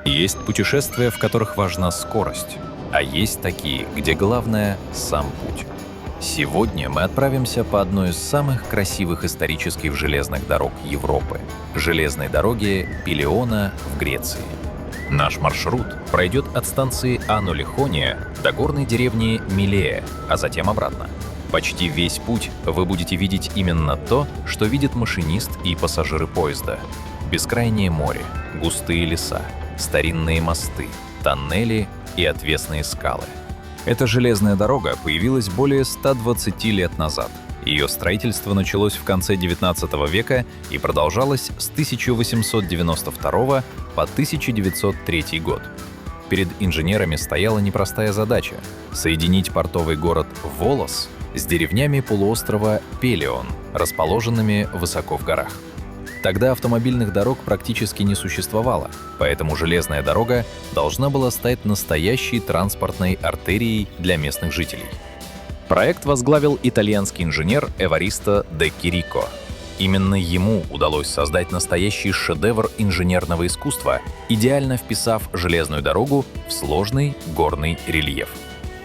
Есть путешествия, в которых важна скорость, а есть такие, где главное — сам путь. Сегодня мы отправимся по одной из самых красивых исторических железных дорог Европы — железной дороге Пелиона в Греции. Наш маршрут пройдет от станции Ано-Лихония до горной деревни Милея, а затем обратно. Почти весь путь вы будете видеть именно то, что видит машинист и пассажиры поезда. Бескрайнее море, густые леса, старинные мосты, тоннели и отвесные скалы. Эта железная дорога появилась более 120 лет назад. Ее строительство началось в конце XIX века и продолжалось с 1892 по 1903 год. Перед инженерами стояла непростая задача — соединить портовый город Волос с деревнями полуострова Пелион, расположенными высоко в горах. Тогда автомобильных дорог практически не существовало, поэтому железная дорога должна была стать настоящей транспортной артерией для местных жителей. Проект возглавил итальянский инженер Эваристо де Кирико. Именно ему удалось создать настоящий шедевр инженерного искусства, идеально вписав железную дорогу в сложный горный рельеф.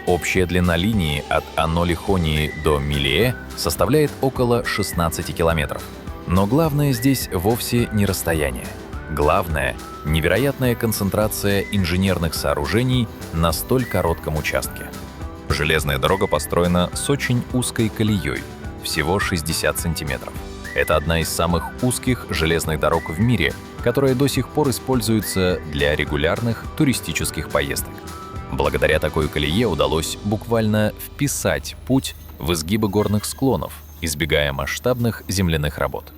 Общая длина линии от Ано-Лихонии до Милее составляет около 16 километров. Но главное здесь вовсе не расстояние. Главное — невероятная концентрация инженерных сооружений на столь коротком участке. Железная дорога построена с очень узкой колеей, всего 60 сантиметров. Это одна из самых узких железных дорог в мире, которая до сих пор используется для регулярных туристических поездок. Благодаря такой колее удалось буквально вписать путь в изгибы горных склонов, избегая масштабных земляных работ.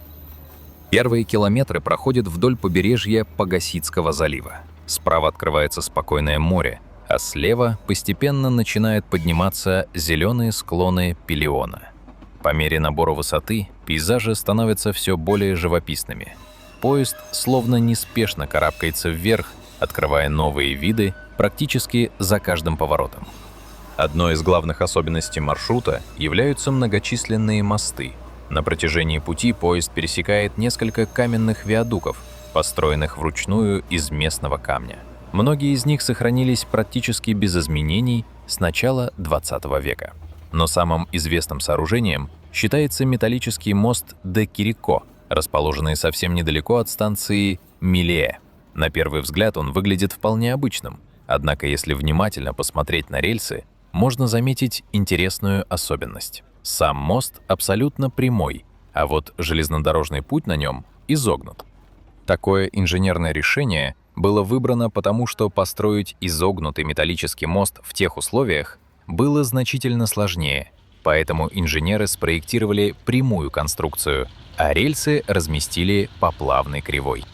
Первые километры проходят вдоль побережья Пагаситского залива. Справа открывается спокойное море, а слева постепенно начинают подниматься зеленые склоны Пелиона. По мере набора высоты пейзажи становятся все более живописными. Поезд словно неспешно карабкается вверх, открывая новые виды практически за каждым поворотом. Одной из главных особенностей маршрута являются многочисленные мосты. На протяжении пути поезд пересекает несколько каменных виадуков, построенных вручную из местного камня. Многие из них сохранились практически без изменений с начала XX века. Но самым известным сооружением считается металлический мост де Кирико, расположенный совсем недалеко от станции Милее. На первый взгляд он выглядит вполне обычным, однако если внимательно посмотреть на рельсы, можно заметить интересную особенность. Сам мост абсолютно прямой, а вот железнодорожный путь на нем изогнут. Такое инженерное решение было выбрано потому, что построить изогнутый металлический мост в тех условиях было значительно сложнее, поэтому инженеры спроектировали прямую конструкцию, а рельсы разместили по плавной кривой.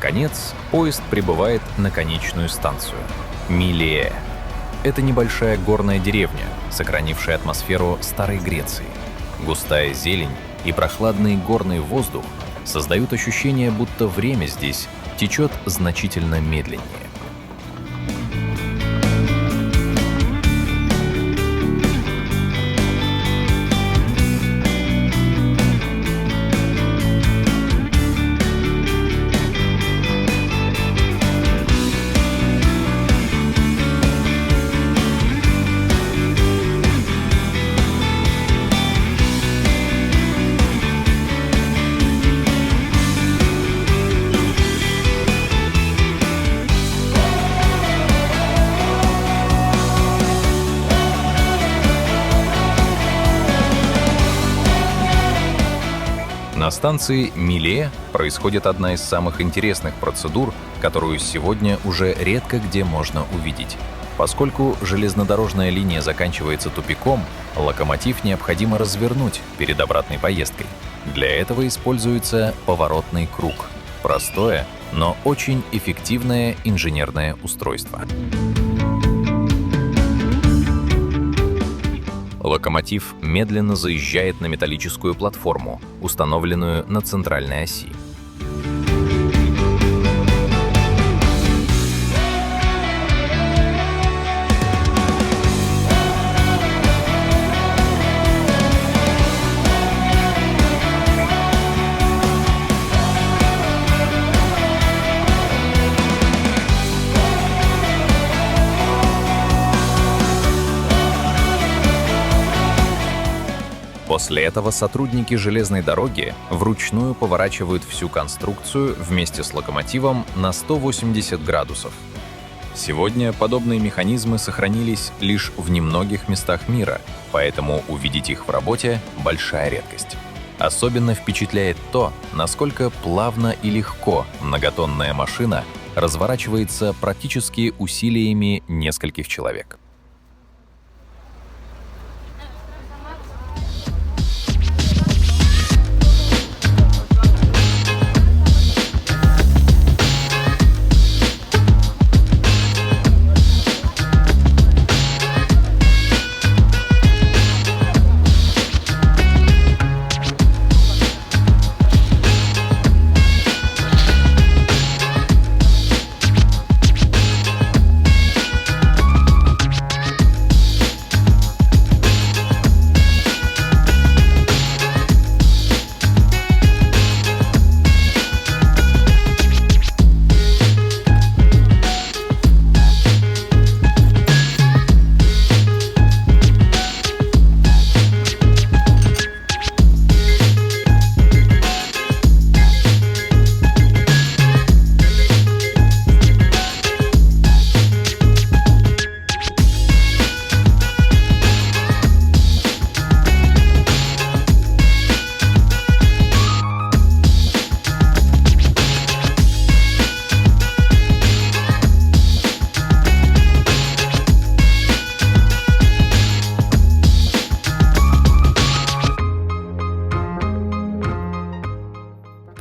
Наконец, поезд прибывает на конечную станцию — Милее. Это небольшая горная деревня, сохранившая атмосферу Старой Греции. Густая зелень и прохладный горный воздух создают ощущение, будто время здесь течет значительно медленнее. На станции Милее происходит одна из самых интересных процедур, которую сегодня уже редко где можно увидеть. Поскольку железнодорожная линия заканчивается тупиком, локомотив необходимо развернуть перед обратной поездкой. Для этого используется поворотный круг — простое, но очень эффективное инженерное устройство. Локомотив медленно заезжает на металлическую платформу, установленную на центральной оси. После этого сотрудники железной дороги вручную поворачивают всю конструкцию вместе с локомотивом на 180 градусов. Сегодня подобные механизмы сохранились лишь в немногих местах мира, поэтому увидеть их в работе — большая редкость. Особенно впечатляет то, насколько плавно и легко многотонная машина разворачивается практически усилиями нескольких человек.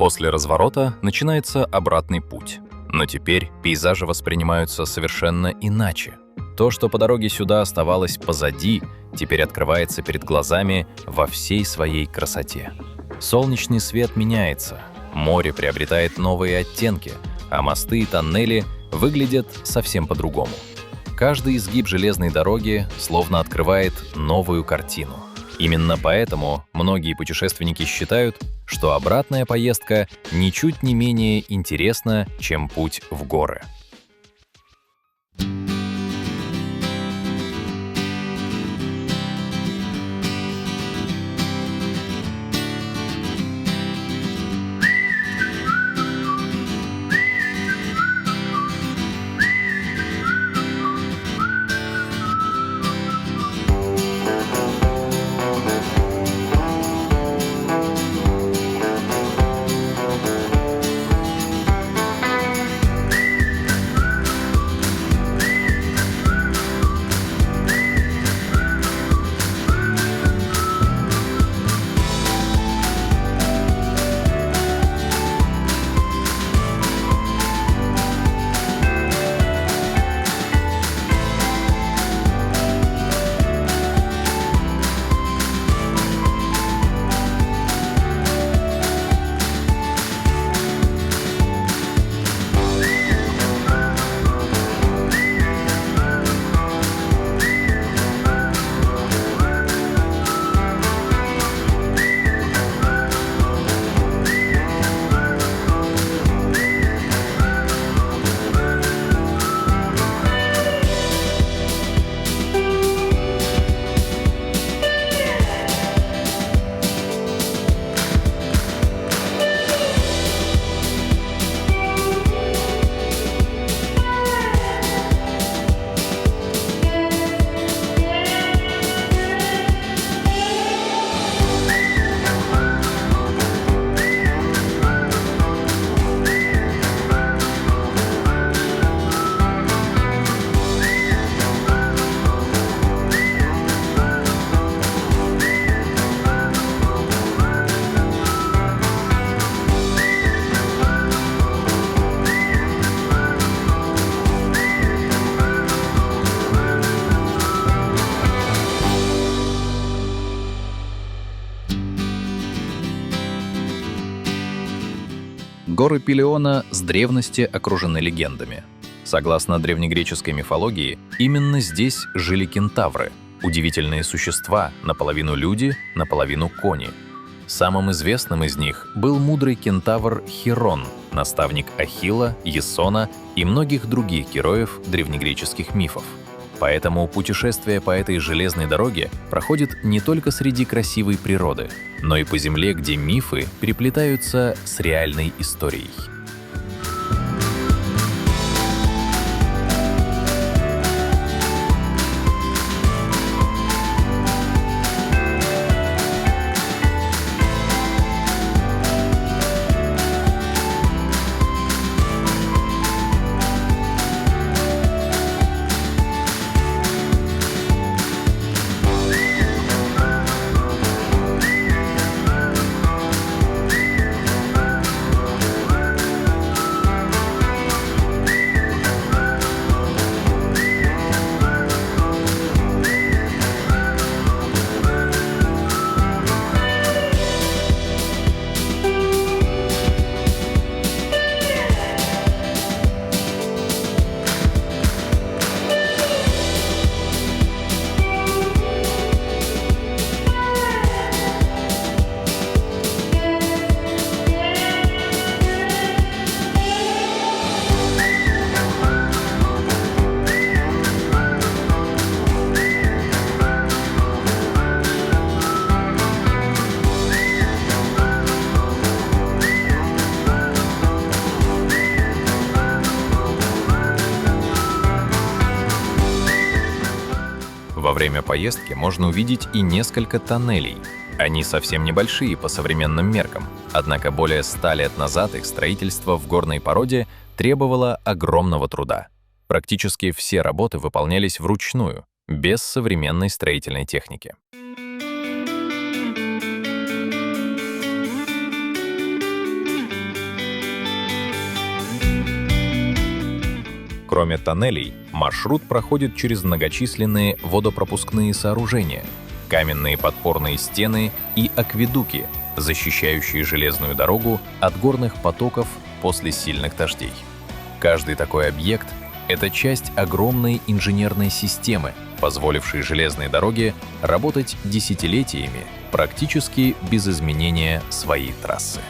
После разворота начинается обратный путь. Но теперь пейзажи воспринимаются совершенно иначе. То, что по дороге сюда оставалось позади, теперь открывается перед глазами во всей своей красоте. Солнечный свет меняется, море приобретает новые оттенки, а мосты и тоннели выглядят совсем по-другому. Каждый изгиб железной дороги словно открывает новую картину. Именно поэтому многие путешественники считают, что обратная поездка ничуть не менее интересна, чем путь в горы. Горы Пелиона с древности окружены легендами. Согласно древнегреческой мифологии, именно здесь жили кентавры — удивительные существа, наполовину люди, наполовину кони. Самым известным из них был мудрый кентавр Хирон, наставник Ахилла, Ясона и многих других героев древнегреческих мифов. Поэтому путешествие по этой железной дороге проходит не только среди красивой природы, но и по земле, где мифы переплетаются с реальной историей. Во время поездки можно увидеть и несколько тоннелей. Они совсем небольшие по современным меркам, однако более 100 лет назад их строительство в горной породе требовало огромного труда. Практически все работы выполнялись вручную, без современной строительной техники. Кроме тоннелей, маршрут проходит через многочисленные водопропускные сооружения, каменные подпорные стены и акведуки, защищающие железную дорогу от горных потоков после сильных дождей. Каждый такой объект — это часть огромной инженерной системы, позволившей железной дороге работать десятилетиями практически без изменения своей трассы.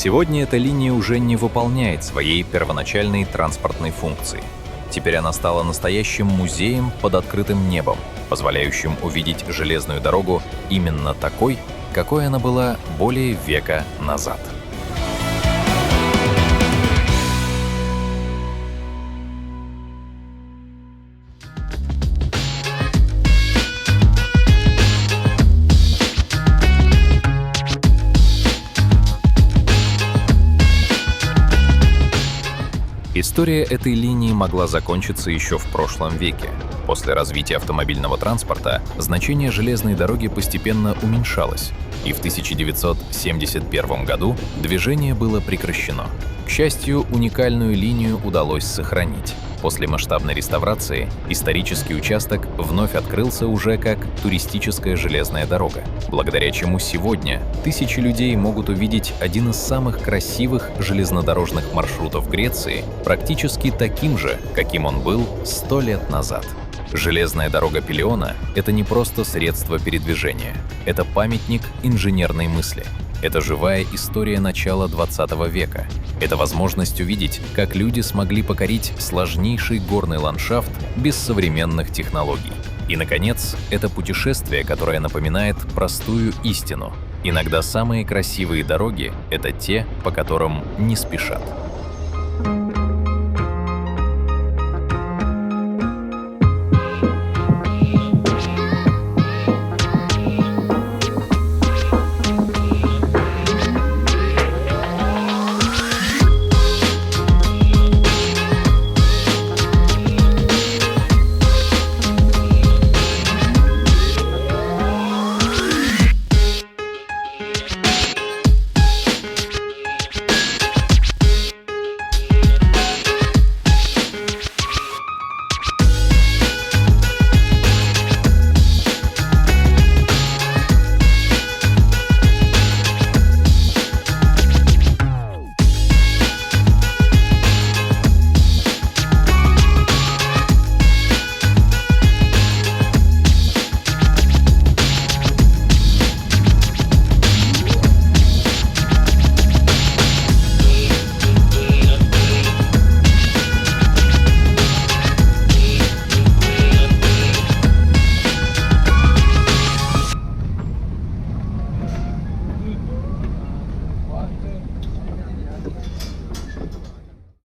Сегодня эта линия уже не выполняет своей первоначальной транспортной функции. Теперь она стала настоящим музеем под открытым небом, позволяющим увидеть железную дорогу именно такой, какой она была более века назад. История этой линии могла закончиться еще в прошлом веке. После развития автомобильного транспорта значение железной дороги постепенно уменьшалось, и в 1971 году движение было прекращено. К счастью, уникальную линию удалось сохранить. После масштабной реставрации исторический участок вновь открылся уже как туристическая железная дорога, благодаря чему сегодня тысячи людей могут увидеть один из самых красивых железнодорожных маршрутов Греции, практически таким же, каким он был 100 лет назад. Железная дорога Пелиона — это не просто средство передвижения, это памятник инженерной мысли. Это живая история начала 20 века. Это возможность увидеть, как люди смогли покорить сложнейший горный ландшафт без современных технологий. И, наконец, это путешествие, которое напоминает простую истину. Иногда самые красивые дороги — это те, по которым не спешат.